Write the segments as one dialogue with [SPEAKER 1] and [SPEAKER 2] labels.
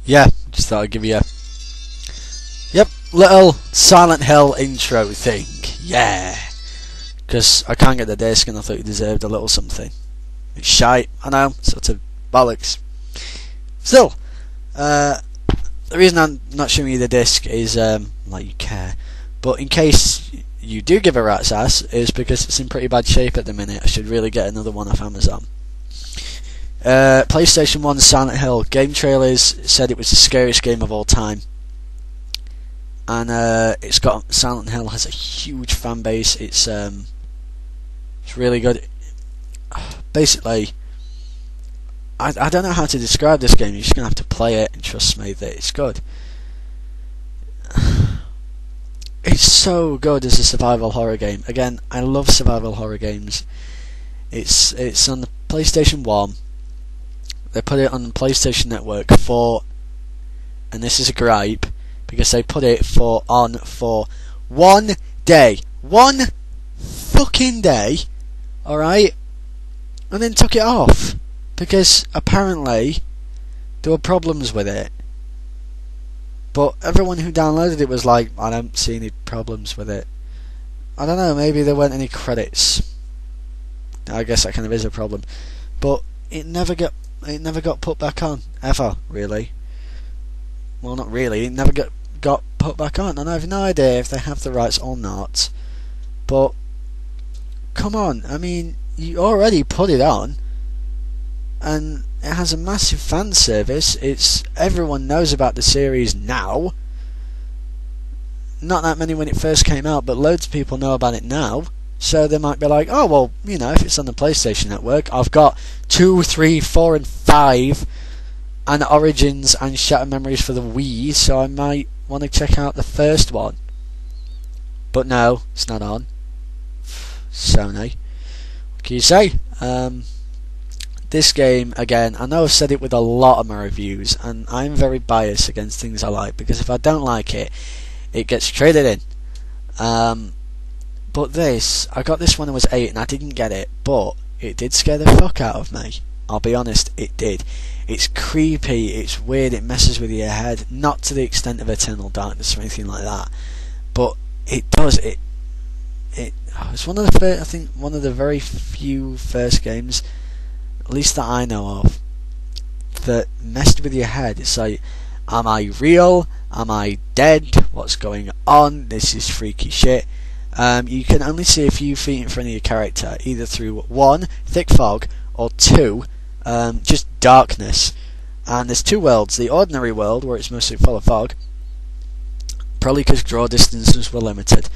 [SPEAKER 1] yeah, just thought I'd give you a little Silent Hill intro thing. Yeah, because I can't get the disc and I thought you deserved a little something. It's shite, I know, sort of bollocks. Still, the reason I'm not showing you the disc is like you care, but in case you do give a rat's ass, is because it's in pretty bad shape at the minute. I should really get another one off Amazon. PlayStation 1 Silent Hill game trailers said it was the scariest game of all time, and Silent Hill has a huge fan base. It's really good. Basically, I don't know how to describe this game. You're just gonna have to play it and trust me that it's good. It's so good as a survival horror game. Again, I love survival horror games. It's on the PlayStation 1. They put it on the PlayStation Network for, and this is a gripe, because they put it on for 1 day. 1 fucking day, alright? And then took it off, because apparently there were problems with it. But everyone who downloaded it was like, I don't see any problems with it. I don't know, maybe there weren't any credits. I guess that kind of is a problem. But it never got put back on, ever, really. Well, not really, it never got put back on, and I have no idea if they have the rights or not. But, come on, I mean, you already put it on, and it has a massive fan service. Everyone knows about the series now. Not that many when it first came out, but loads of people know about it now. So they might be like, oh well, you know, if it's on the PlayStation Network, I've got 2, 3, 4 and 5 and Origins and Shattered Memories for the Wii, so I might want to check out the first one. But no, it's not on. Sony. What can you say? This game, again, I know I've said it with a lot of my reviews, and I'm very biased against things I like, because if I don't like it, it gets traded in. But this, I got this when I was 8 and I didn't get it, but it did scare the fuck out of me. I'll be honest, it did. It's creepy, it's weird, it messes with your head, not to the extent of Eternal Darkness or anything like that, but it does. It's one of the first, I think, one of the very few first games, at least that I know of, that messed with your head. It's like, am I real? Am I dead? What's going on? This is freaky shit. You can only see a few feet in front of your character, either through 1, thick fog, or 2, just darkness. And there's 2 worlds: the ordinary world, where it's mostly full of fog, probably because draw distances were limited,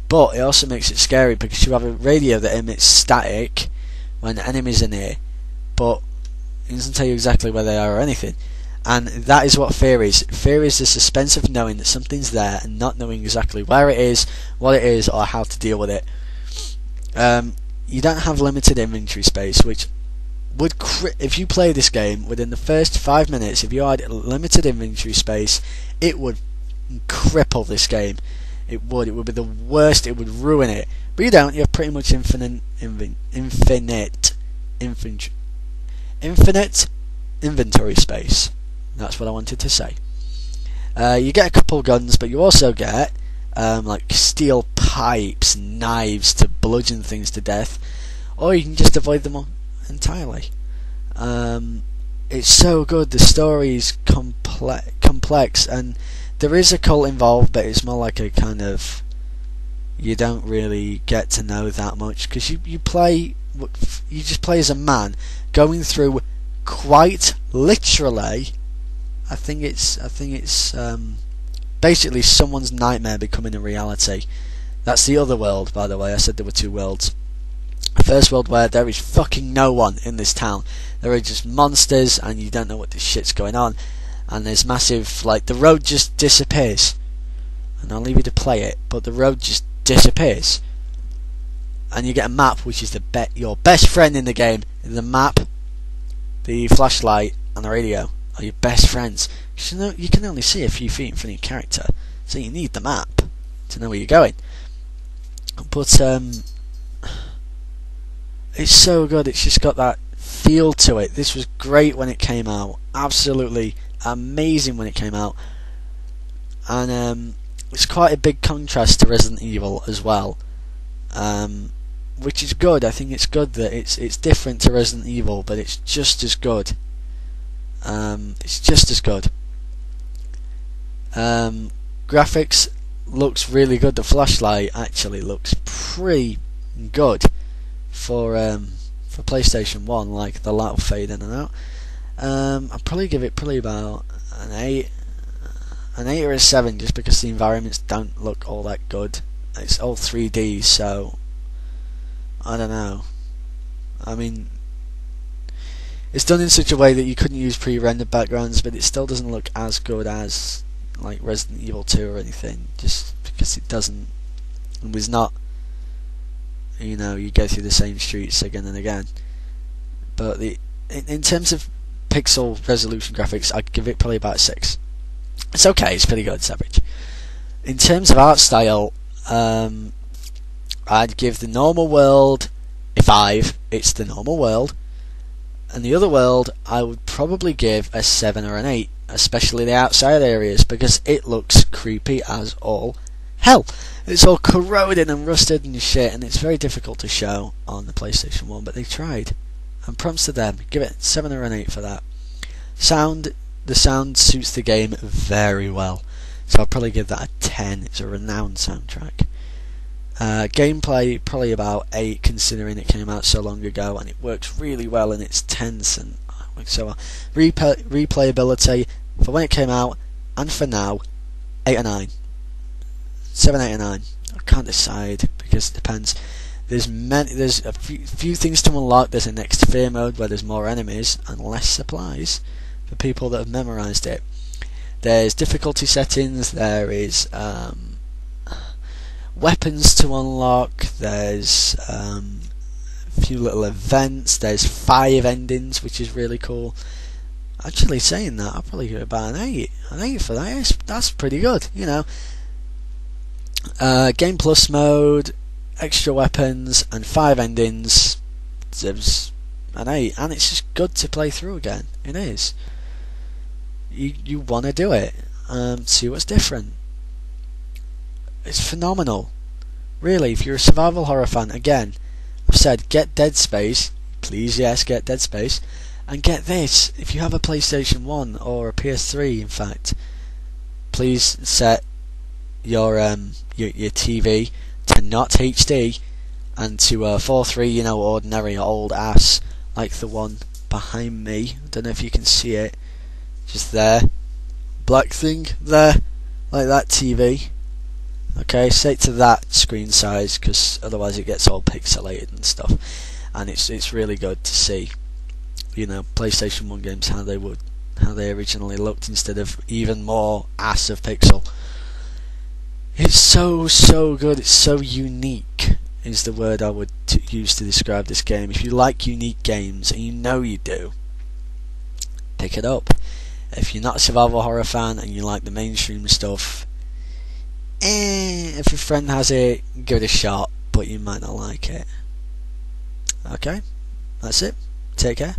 [SPEAKER 1] but it also makes it scary because you have a radio that emits static when enemies are near, but it doesn't tell you exactly where they are or anything. And that is what fear is. Fear is the suspense of knowing that something's there and not knowing exactly where it is, what it is, or how to deal with it. You don't have limited inventory space, which would if you play this game within the first 5 minutes, if you had limited inventory space, it would cripple this game. It would be the worst. It would ruin it. But you don't. You have pretty much infinite inventory space. That's what I wanted to say. You get a couple guns, but you also get like steel pipes, knives to bludgeon things to death, or you can just avoid them all entirely. It's so good. The story is complex, and there is a cult involved, but it's more like a kind of, you don't really get to know that much, because you just play as a man going through, quite literally, I think it's basically someone's nightmare becoming a reality. That's the other world, by the way. I said there were 2 worlds. The first world, where there is fucking no one in this town. There are just monsters, and you don't know what this shit's going on. And there's massive, like, the road just disappears. And I'll leave you to play it, but the road just disappears. And you get a map, which is your best friend in the game. The map, the flashlight, and the radio are your best friends. You can only see a few feet in front of your character, so you need the map to know where you're going. But it's so good. It's just got that feel to it. This was great when it came out. Absolutely amazing when it came out, and it's quite a big contrast to Resident Evil as well, which is good. I think it's good that it's different to Resident Evil, but it's just as good. It's just as good. Graphics looks really good. The flashlight actually looks pretty good for PlayStation 1. Like the light will fade in and out. I'll probably give it about an 8 or a 7, just because the environments don't look all that good. It's all 3D, so I don't know. I mean, it's done in such a way that you couldn't use pre-rendered backgrounds, but it still doesn't look as good as like Resident Evil 2 or anything, just because it doesn't. It was not, you go through the same streets again and again. But in terms of pixel resolution graphics, I'd give it probably about a 6. It's okay, it's pretty good, it's average. In terms of art style, I'd give the normal world a 5. It's the normal world. And the other world, I would probably give a 7 or an 8, especially the outside areas, because it looks creepy as all hell. It's all corroded and rusted and shit, and it's very difficult to show on the PlayStation 1, but they tried. And props to them. Give it 7 or an 8 for that. The sound suits the game very well, so I'll probably give that a 10. It's a renowned soundtrack. Gameplay, probably about 8, considering it came out so long ago, and it works really well, and it's tense and so on. Replayability, for when it came out and for now, 8 or 9. 7, 8 or 9. I can't decide, because it depends. There's a few things to unlock. There's a next fear mode where there's more enemies and less supplies for people that have memorized it. There's difficulty settings. There is weapons to unlock. There's a few little events. There's 5 endings, which is really cool. Actually, saying that, I'll probably give it about an 8. An 8 for that. That's pretty good, Game Plus mode, extra weapons, and 5 endings. There's an 8, and it's just good to play through again. It is. You want to do it, see what's different. It's phenomenal, really. If you're a survival horror fan, again, I've said get Dead Space, please, yes, get Dead Space, and get this. If you have a PlayStation 1 or a PS3, in fact, please set your TV to not HD and to 4:3, ordinary old ass, like the one behind me. I don't know if you can see it, just there, black thing there, like that TV. Okay, set to that screen size, because otherwise it gets all pixelated and stuff, and it's really good to see, PlayStation 1 games how they originally looked, instead of even more ass of pixel. It's so good. It's so unique, is the word I would use to describe this game. If you like unique games, and you do, pick it up. If you're not a survival horror fan and you like the mainstream stuff, if your friend has it, give it a shot, but you might not like it. Okay, that's it. Take care.